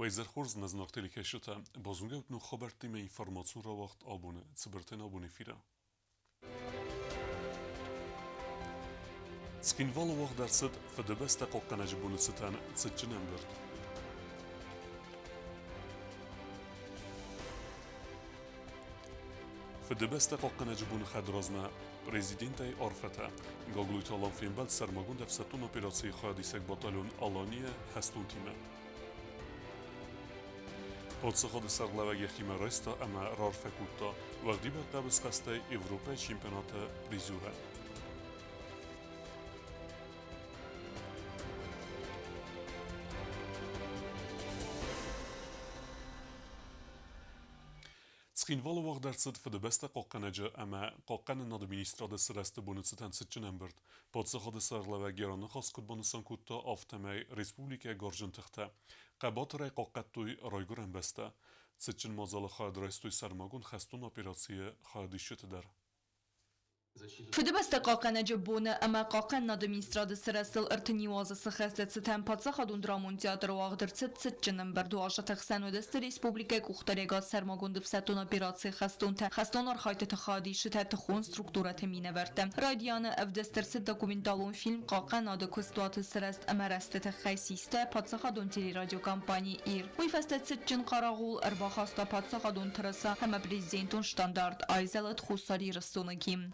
Weizerhorz naznaqteli keşita bozunget nu xabertime informasyura vaqt abune tsiberten abune fira. Skinval vaqt dersid fedebeste qoqqanaj bunu sitan tsitchinem bird. Fedebeste qoqqanaj bunu khadrazna prezidentay Arfata gogluy talan film bald sarmagun defsatun operatsiya xadisek batalyon Alaniya hastun time. Podsaxod sarlavagi xima resta ama rarfa kutta vaqdi baqabis qastay Evropa çempionatı prizura. Skinvalı vaqt dersid fedebeste qoqqanaja ama qoqqanan administrada sırasta bunu sitan sitchinembird. Podsaxod sarlavagi rana xas kutbonusan kutta aftamay Respublika Gorjintixta. Qabatray qoqqattuy rayguran besta. Sitchin mozalı xadrestuy sarmagun xastun operatsiya xadishitidir. Fedebeste qoqqanaja bune ama qoqqan administrada sırasıl irtiniwazı sıxastet sitan podsaxodun dramon teatr vaqdirtsit sitchinem berduaja taxsan odeste Respublika Kuxtaregat sarmagun defsatun operatsiya xaston arxaytete xadishitet xun struktura temine verte. Radyana evdestersit dokumentalun film qoqqan adı kustuatı sırast ama rastete xaysiste podsaxodun teleradyo kampaniya ir. Uyfastet sitchin qarağul erbaxasta podsaxodun terasa hama prezidentun standart ayzalat xusari rıstonakim.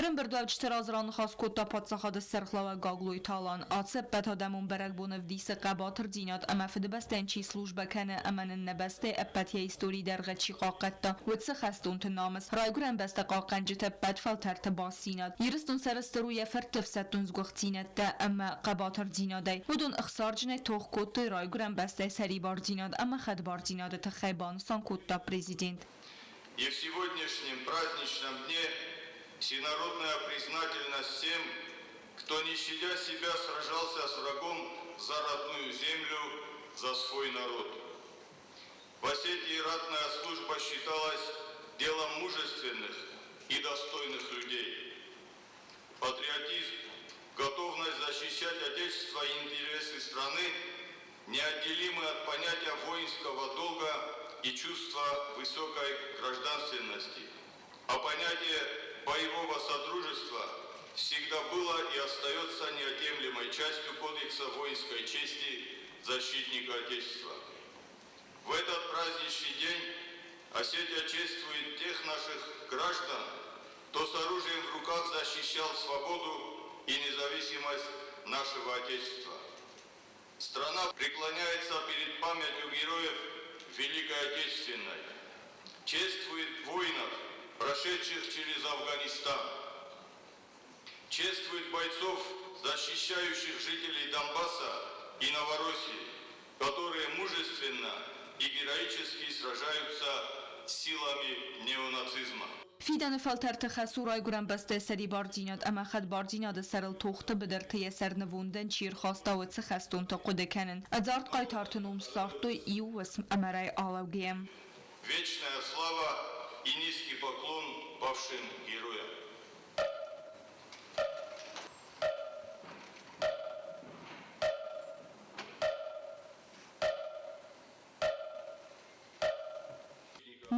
Rimberdu avčter azran xas kutta podsaxoda serxlava gagluj talan. Ace petadamon berek bonev dise qabatr dinat ama fedebestençi slujba kene amanin nebeste epetiye istori derge çi qaqetta. Wetse xastun names. Rayguren beste qaqenci tepet falterte basinat. Yiristun seresteru yefer tefsetun zguxtinette ama qabatr dinaday. Mudun ixsarcne tox kutta rayguren beste seribar dinat ama xadbar dinat txeban san kutta президент. И в сегодняшнем праздничном дне всенародная признательность всем, кто, не щадя себя, сражался с врагом за родную землю, за свой народ. В Осетии ратная служба считалась делом мужественных и достойных людей. Патриотизм, готовность защищать Отечество и интересы страны неотделимы от понятия воинского долга и чувства высокой гражданственности, а понятие боевого сотрудничества всегда было и остается неотъемлемой частью Кодекса воинской чести защитника Отечества. В этот праздничный день Осетия чествует тех наших граждан, кто с оружием в руках защищал свободу и независимость нашего Отечества. Страна преклоняется перед памятью героев Великой Отечественной, чествует воинов, прошедших через Афганистан, чествует бойцов, защищающих жителей Донбасса и Новороссии, которые мужественно и героически сражаются с силами неонацизма. Fidan falterte xasuray guran beste seri bardinat ama xad bardinat seril toxta bedertiye sernevundan çir xasta ve xastun ta qudekanen. Azart qaytartınum sartu iu vesm amaray alavgiem. Вечная слава и низкий поклон павшим героям.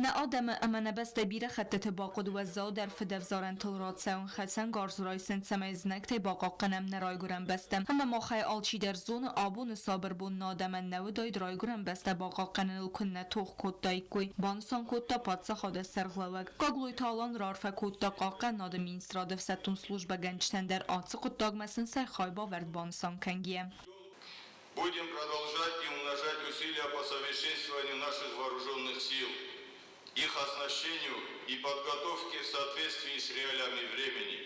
نه آدم اما نبسته بیره خطت باقود و زا در فدفزارن تلرات سون خدسن گارزرای سن سمیز نکته باقا قنم نرای گرم بستم همه ما خی آلچی در زون آبون سابر بون نادمن نو داید رای گرم بسته باقا قنن کنه توخ کود داید کوی بانسان کود تا پادسا خود سرغلوگ گاگلوی تالان رارفه کود تا قاقن نادم اینسترادف ستون سلوش بگنجتن در آتس کود داگمسن سر خای باورد بانسان کنگیه. Будем продолжать и умножать усилия по совершенствованию наших вооруженных сил, их оснащению и подготовке в соответствии с реалиями времени,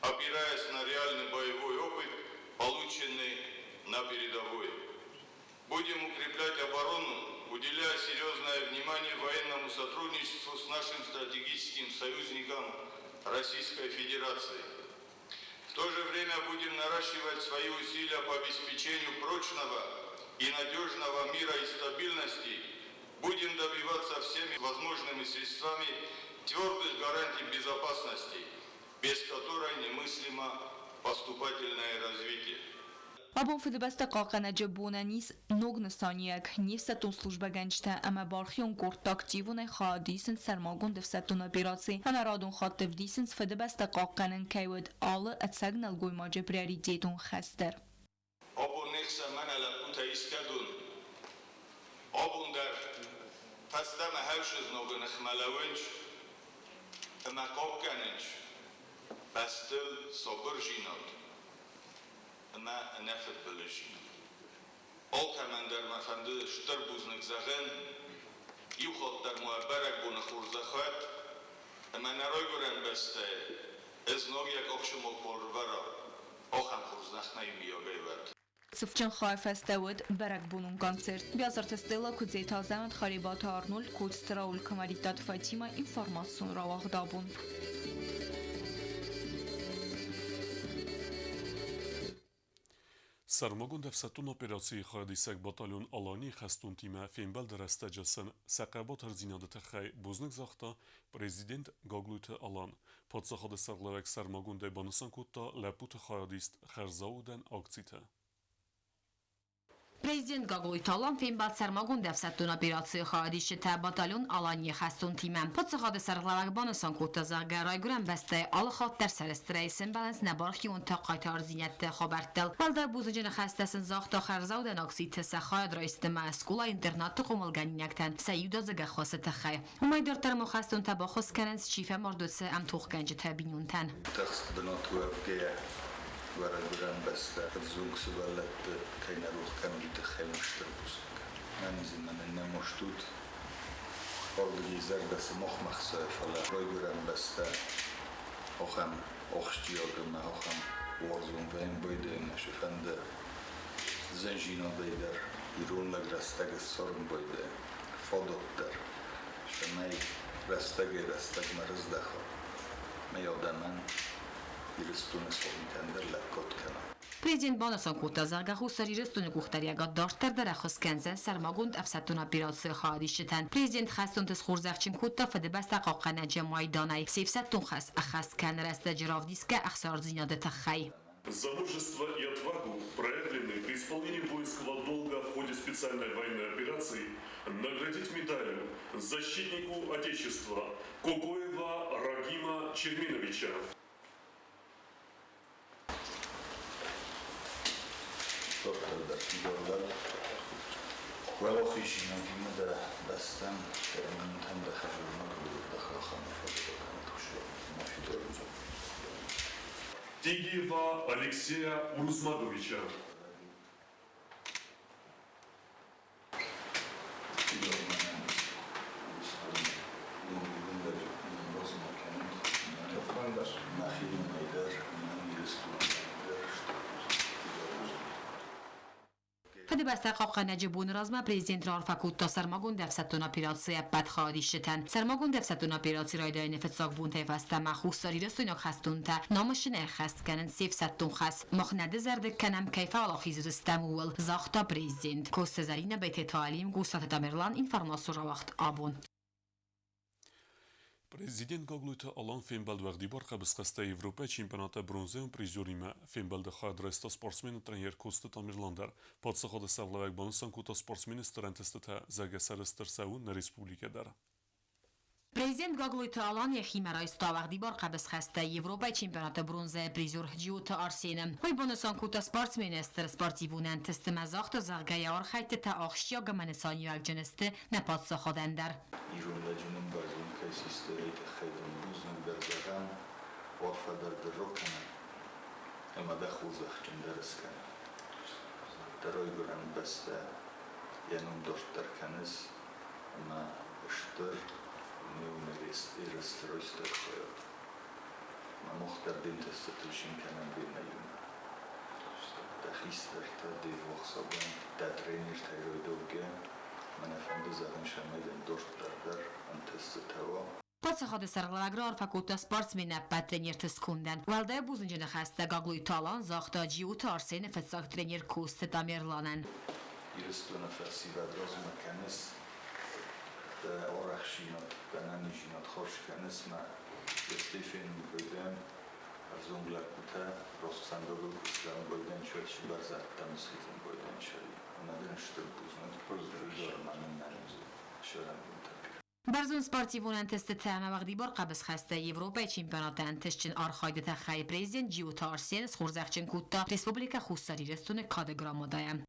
опираясь на реальный боевой опыт, полученный на передовой. Будем укреплять оборону, уделяя серьезное внимание военному сотрудничеству с нашим стратегическим союзником Российской Федерацией. В то же время будем наращивать свои усилия по обеспечению прочного и надежного мира и стабильности. Будем добиваться всеми возможными транспортными средствами твердых гарантий безопасности, без которой немыслимо поступательное развитие. Abon fidebeste qaqanece bune nis nognesaniyek nifsetun slujbe gençte eme barxion kurt aktivune xadisen sermagun defsetun operaci anaradun xattevdisen fidebeste qaqanen kayud alı etsegnel guymace prioritetun xester. Abon nexse menele puta iskadun. Abon der festeme hevşiz nogen ixmelewinç eme qaqanenç bestil sabır jinat. ما نفت بلشين. أو كمان در مفهوم شتر بوزنك زغن يخاط در معبرك بونخور زخات أما نراي برن بسته از نوعیک آخشم اکبر برا آخم خورز نخنای میاگه ورد. Sıfçın xayfəstəvud bərək bunun konsert. Biazartestela kudzeyta zəmət xaribat Arnold Kudstraul Kamaritat Fatima informasyon ravaqdabun. Սարմոգուն դեվսատուն օպերացիի խայդիսեք բատալյոն ալանի խեստուն թիմը ֆինբալ դրաստաջասն սակաբոտ հրձինադը խայ բուզնիկ զախտա պրեզիդենտ գոգլույթը ալան պոծախոդը սարլավեք սարմոգուն դեբանուսան կուտա լապուտը խայդիստ խերզաուդեն ակցիթը Prezident Gaqoy Talan Fembal Sermagun Devsettun operatsiya xaricdə batalyon Alanya xəstun timən. Poçaxadı sarıqlavaq banusan kutazaq qəray görən bəstəy alı xattər sərəstrəysin balans nəbarxiyun təqaytar zinətdə xəbərtdəl. Valda buzuncan xəstəsin zaxta xərzavdən aksitə səxayad rəistə skula internatı qomulganiyəkdən səyyuda zəgə xası təxəy. Umaydar tərmü xəstun təbaxus kənən çifə mordutsə əm tuğ gənci təbinyuntən. ورقران بسته زوج سوالات كاين روح كان يتخيل مشتربوس منزل من النمشتوت أرضي زرد سمخ مخسوف على ورقران بسته أخم أخشتياغم أخم وارزون بين بيدين شفند زنجينا بيدر يرون لك رستق الصرم بيده فضل در شماي رستق مرز دخل ما يادمن Prezident Banasan Kutazarga Husari Restuni Kuxtariyaga daştar daraxus kenzen Sermagund Efsetun operatsiya xaricdən. Prezident xəstuntis xurzaqçin kutta fədəbəstə qaqanəcə maydanay. Sefsettun xəs əxəs kən rəstə ciravdiskə əxsar zinyadə təxəy. За мужество и отвагу, проявленные при исполнении воинского долга в ходе специальной военной операции, наградить медалью защитнику Отечества Кокоева Рагима Черминовича. ولو خيشنا جينا ده بستم من تم دخل المغرب دخل خمسة فقط وشو ما في دروزة. Тигиева Алексея Урузмадовича. Fədəbəstə qaqanəcə bun razma prezident Rarfakutta Sermagun Devsettun operatsiya bəd xaricdən. Sermagun Devsettun operatsiya raydayı nefetsaq bun teyfəstə məxusari rəstuynak xəstunta namışın əxəskənin sefsettun xəs. Məxnədə zərdik kənəm keyfə alaxiz rüstəmuvul zaxta prezident. Kostəzərinə bəytə talim Qusat Damirlan informasyon vaxt abun. Президент Գոգլույթը ալան ֆինբալ վաղդիբոր խաբսխստե Եվրոպա չեմպիոնատը բրոնզեում պրիզյորիմը ֆինբալդը խադրեստո սպորտսմենը տրեներ կոստը Տամիրլանդար պոծախոդը սավլավակ բանուսան կուտո սպորտսմենը ստրենտստը զագեսարստրսաուն ռեսպուբլիկա դար Prezident Gaqoy Talan Ximərə istavaqdibor qabsxəstə Avropa çempionatı bronzə prizor Giota Arsenem. Hoy bonusan kuta sportsmenester sportivunən testimazaqta zağgayar xaytı ta axşya gəmənəsan yəgcənəstə nəpatsa xodəndər. İrolacının bazın kəsistəyi təxəydin buzun bərzəqan orfadar dırrokanı əmə də xuzaqçın dərəskənə. Daroy görən bəstə yanım dostlarkənіз əmə ıştır расстройство такое. На мохтар дентеста тушин канам бинайым. Тахистер та девохсабан та тренер тайройдовге. Мен афанды задан шамайдан достардар антеста тава. Poçaxadı sarıqlavaqrar fakulta sportsmenə bət trener tıskundan. Valda buzuncuna xəstə Gaqoy Talan zaxta Giota Arsenem fetsaq trener Kosta Damirlanan. Iristuna fasiva drozma kanes أورخشينات بنانيجينات خورش كان اسمه ستيفن بويدن أرزونغلر كوتا روست ساندوغو كوستان بويدن شوت شبرزات تمسكين بويدن شري ونادن شتربوزنات بروزدر من نانيزو شرم بنتبير برزون سپارتیوونن تست تامه وقتی بار قبض خسته Европа چمپیوناتن تشچن آرخایده تخیل پریزیدنت جیو تارسین سخورزخچن کوتا ریسپوبلیکا خوستاری رستون کادگرام دایم.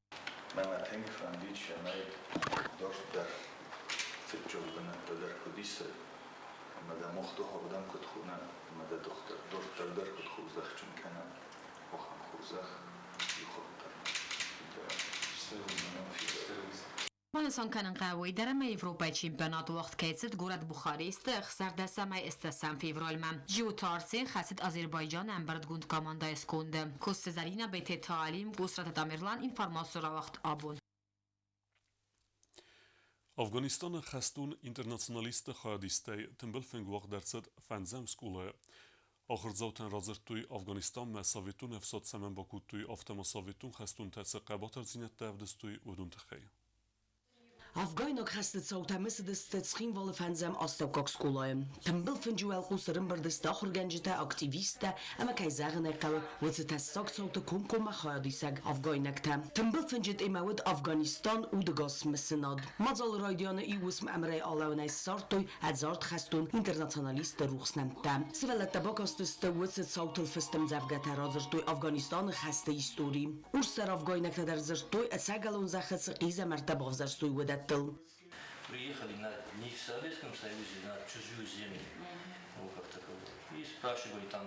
من أتنك فانديت شماي دورت در تجول بنا در كوديسة مدى مخدوها بدم كد خونا مدى دختر دورت در كد خوزخ چون كنا وخم خوزخ يخوض مانسان کنن قوی درم Европа چمپیونات وقت کیست گورد بخاریست خسر دستمای استسم فیورال من جیو تارسین خسید آذربایجان امبرد گوند کاماندا اسکوند کست زرینا بیت تعلیم گوسرت دامیرلان اینفرماسیون وقت آبون Afganistan خستون internationaliste خادیسته تنبل فنگوخ درصد فنزم سکوله آخر زوتن رازر توی افغانستان ما سویتون افساد سمن باکود توی آفتما سویتون خستون تسه قباتر زینت دفدست توی ودون تخیه Afgainog hastet sautamisi deste tschinvolle fanzam Ostokokskulaim. Tambel finjuel kusarım bardesta organijte aktiviste ama kayzagın ekawe vazita saksauta kumkuma khadisag Afgainakta. Tambel finjit imawid Afganistan udagos mesinad. Mazal raydiyana iwusm amray alawnay sartoy adzart khastun internationaliste ruxsnamta. Sivelet tabakasteste vazit sautal fistem zavgata razertoy Afganistan khaste histori. Ursar Afgainakta dar zertoy atsagalun zakhats qiza martaba vzarstoy wada. Приехали не в Советском Союзе, на чужую землю, ну, как таковую. И спрашивали там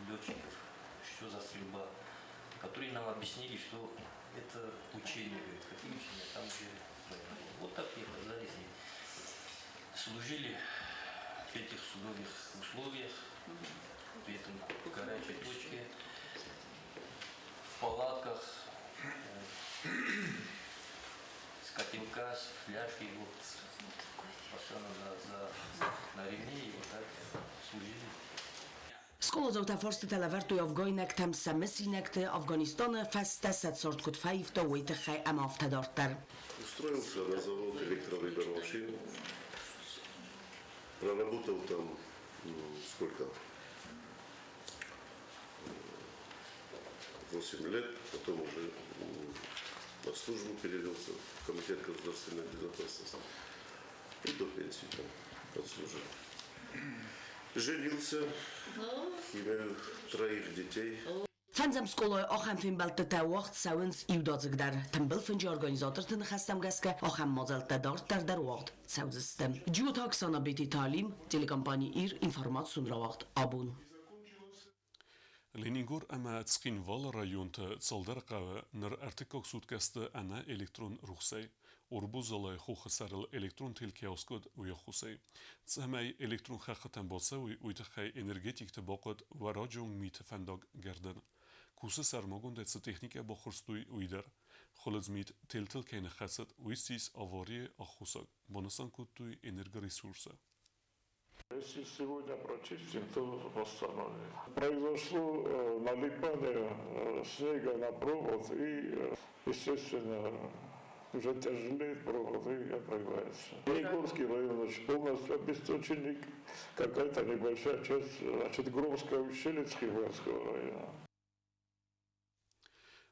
летчиков, что за стрельба, которые нам объяснили, что это учение, говорит, какие учения, там где вот так и оказались, служили в этих суровых условиях, при этом в горячей точке, в палатках, котелка с фляжки, вот, постоянно на ремне и вот так служили. Skolozauta forste televertu Afgainak tam samesinek Афганистана фаста сорт кут фаифта уйта хай амафта дортар. Устроился на завод электровыбор машин. Проработал там сколько? 8 лет, потом уже на службу перевелся в Комитет государственной безопасности и до пенсии там отслужил. Женился, имел 3 детей. Fanzam skolay axam fin balta waqt sawins iwdazigdar. Tambel finji organizatortin khastam gaska axam mazalta dar waqt sawzistem. Jutak sana biti talim telekompani ir informatsion ra waqt abun. Leningur ama tskin val rayonte tsaldarqawe ner artikok sudkaste ana elektron ruxsay urbuzalay xuxsarl elektron telkioskod uya xusay tsamay elektron xaqatan bolsawi uytxay energetik tabaqat va rajum mitfandog gardan kusa sarmagunda ts texnika baxurstuy uyder xolazmit teltel kene xasat uisis аварии ахусак боносан куттуй энергоресурса. Если сегодня прочистим, то восстановим. Произошло налипание снега на провод и, естественно, уже тяжелеет провод и обрывается. Егорский район, значит, полностью обесточенник, какая-то небольшая часть, значит, Громская ущелье Цхиванского района.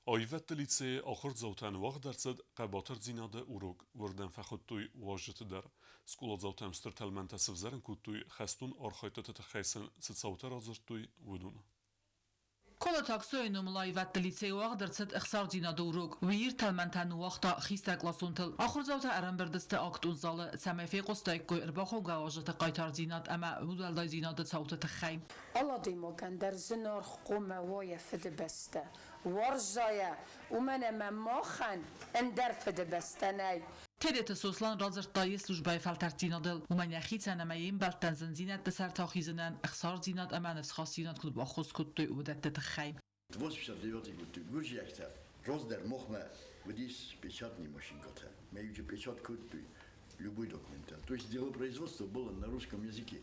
Ayvettelice axır zavtan vaxt dartsad qabatır zinada urug vurdan faxuttuy wajit dar skula zavtan stirtalmenta sivzarin kuttuy xastun arxaytata taxaysan sitsavtar azırtuy vudun. Кола таксоину млайват лицей вагдерцет ихсардина дуруг вир талмантан вахта хиста класунтал ахурзавта арамбердсте актун залы самефи qostayko irbaxo gavajata qaytardinat ama mudalday zinada sauta taxay الله ديمو كان در زنار قومة ويا فد بسته ورجايا ومن ماخن اندر فد بستناي تدت سوسلان رازرتای службай фалтартинадыл уманьяхица намаим балтанзин зинат десар тахизинан ихсар зинат аманс хасинат куд бахус куттой удат тахай 89 год гужиахта роздер мохма вдис печатный машинкота меюджи печатку любой документ. То есть дело производства было на русском языке.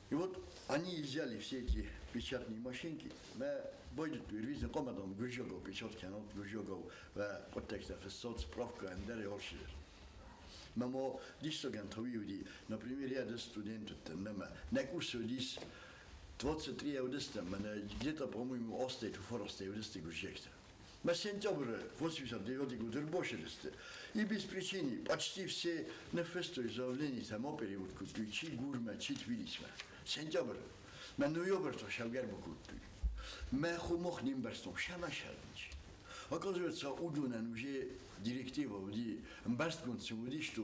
И вот они взяли все эти печатные машинки, мы бойдут ревизию командом гужогов печатки, оно гужогов в контексте соцсправка, НДР и Оршидер. Мамо, дистоген тавиуди, например, я до студентов, на курсе дис 23 аудиста, где-то, по-моему, остает у форосте аудисты гужекта. На сентябре 89 года рабочились. И без причины почти все на фесту заявления там переводку, чи гурма, чи твилисма. Сентябрь. Мы ноябрь то шагербу купили. Мы хумох нимберстом, шамашаднич. Оказывается, удунан уже директива, уди, мберсткунцы, уди, что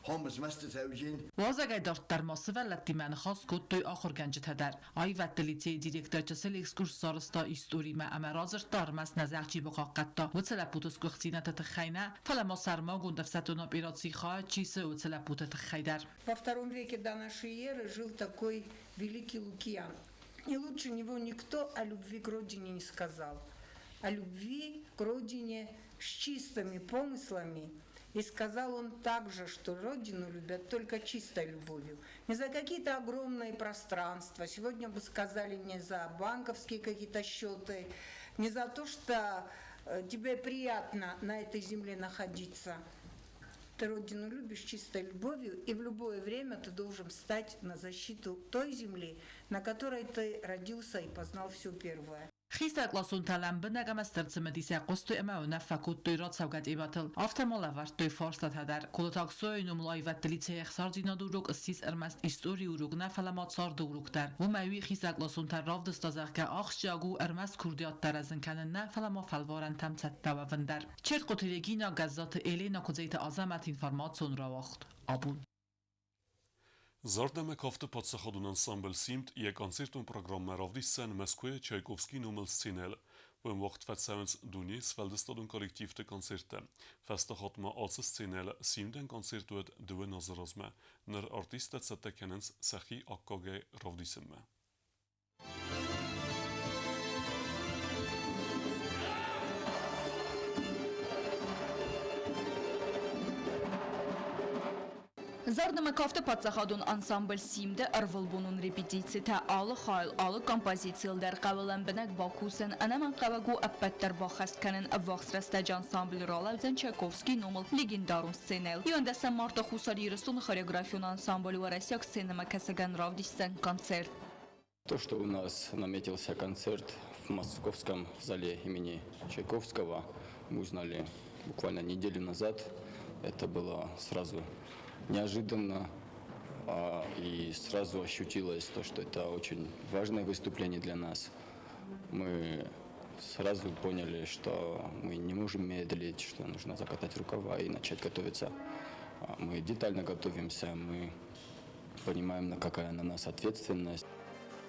همز مست توجین وازگای دارت در ماسه لطی من خاص کد توی آخر گنج تدر آی و دلیتی دیرکتر چسل اکسکورس سارستا ایستوری ما امرازر دار مس نزاقچی بقا قطا و تلا پوتس کختینه تتخینه فلا ما سرما گوند فتونا پیراتسی خواه چیسه و تلا پوت تخیدر. Во втором веке до нашей эры жил такой великий Лукиан. И лучше него никто о любви к родине не сказал. О любви к родине с чистыми помыслами. И сказал он также, что родину любят только чистой любовью. Не за какие-то огромные пространства. Сегодня бы сказали не за банковские какие-то счеты, не за то, что тебе приятно на этой земле находиться. Ты родину любишь чистой любовью, и в любое время ты должен встать на защиту той земли, на которой ты родился и познал все первое. خیست کلاسون تلم بنگم از ترسم دیسه قصد اما و نفکوت توی راد سوگت ایباتل آفتمال ورد توی فارس تدر کلتاکسوی نملای و دلیته اخسار دینا دوروگ استیس ارمست استوری وروگ نفلمات صار دوروگ در و موی خیست کلاسون تر رافت استازق که آخش جاگو ارمست کردیات در ازن کنن نفلما فلوارن تم ست دووندر چرت قطیلگینا گزات ایلینا کزیت آزمت اینفرماتسون را وقت آبون Zardeme kafte podsachodun ensemble simt je koncertum programma ravdissen Moskwe Tchaikovsky numel scenel, wo im wacht vetzauens Dunis veldestadun kollektiv de koncerte. Festa hat ma als scenel simden koncert uit due nazarozme, ner artiste zette kennens sachi akkage ravdissemme. Zardeme kafte patsahadun ansambl simde arvılbunun repetisi te alı xayl alı kompozitsiyelder qavılan benek bakusen anaman qavagu appetter baxastkanin avvaxsrastaj ansambl rolavzen Tchaikovsky numel legendarun scenel. Yöndesen Marta Хусарирыстун хореографион ансамбль варасяк сценема касаган равдиссен концерт. То, что у нас наметился концерт в Московском зале имени Чайковского, мы узнали буквально неделю назад. Это было сразу неожиданно, и сразу ощутилось то, что это очень важное выступление для нас. Мы сразу поняли, что мы не можем медлить, что нужно закатать рукава и начать готовиться. Мы детально готовимся, мы понимаем, какая на нас ответственность.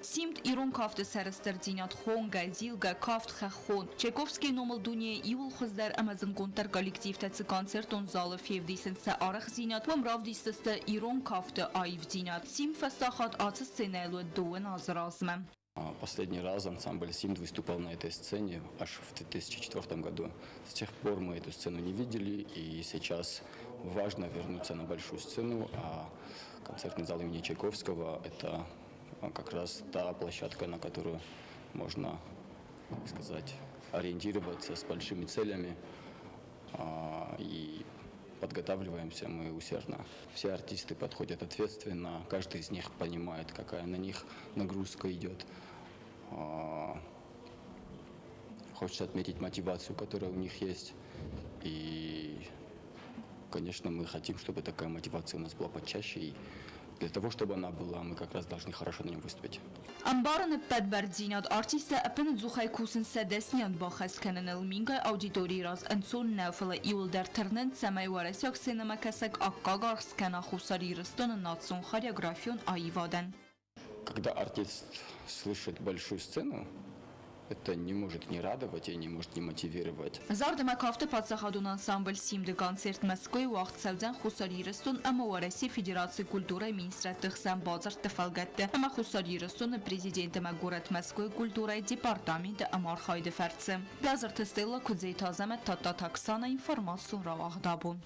Симт ирон кафте сарастардинят хонга зилга кафт хахон. Чайковский номел дуния иул хоздар амазан контар коллектив тацы концертон залы февдисенсе арах зинят вам равдистесте ирон кафте аивдинят. Сим фастахат аци сценелу дуэн азразме. Последний раз ансамбль «Симт» выступал на этой сцене аж в 2004 году. С тех пор мы эту сцену не видели, и сейчас важно вернуться на большую сцену, а концертный зал имени Чайковского – это как раз та площадка, на которую можно, так сказать, ориентироваться с большими целями, и подготавливаемся мы усердно. Все артисты подходят ответственно, каждый из них понимает, какая на них нагрузка идет. Хочется отметить мотивацию, которая у них есть. И, конечно, мы хотим, чтобы такая мотивация у нас была почаще. И для того, чтобы она была, мы как раз должны хорошо на нем выступить. Амбараны подбардинят артиста апен дзухай кусен седеснян бахасканен элминга аудитории раз ансон науфала иулдар тернен самай варасяк синема касак аккагар скана Хусарирыстун нацун хореографион аивадан. Когда артист слышит большую сцену, это не может не радовать и не может не мотивировать. Zardeme kafte patsahadun ansambl simde koncert Moskvay vaqt savdan Хусарирыстун ama Вараси Федерации культуры министратыхсан базар тефалгатте. Ama Хусарирыстун президенты Магурат Москвы культуры департаменты амар хайды фарцы. Газар тестела кудзей тазамет тата таксана информацион равахдабун.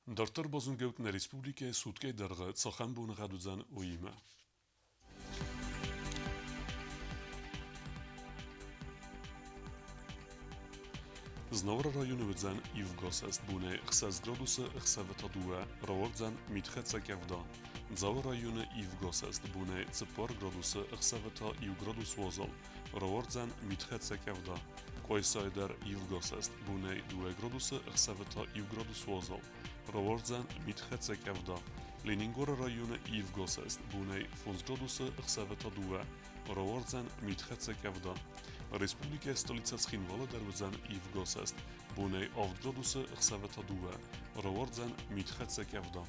Дартар базунгеутна республике сутке дарга цахан буны гадудзан уима. Znowra rajony wydzen i w gosest bune 6 gradusy 2, rawordzan mitchece kewda. Załe rajony i w gosest bune 4 gradusy 2 gradus wozol, rawordzan mitchece kewda. Koysajder i w gosest bune 2 gradusy 2 gradus wozol, rawordzan mitchece kewda. Leningora rajony i w gosest bune 5 gradusy 2, rawordzan mitchece kewda. Республика столица Схинвала дервзан и в госест, буней 8 градусы 2, равордзан митхеце кевда.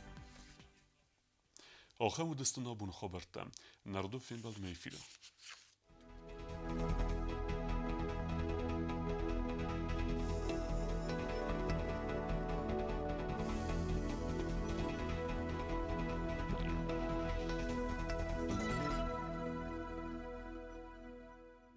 Ахаму дестуна бун хабарта, народу финбалд мейфира.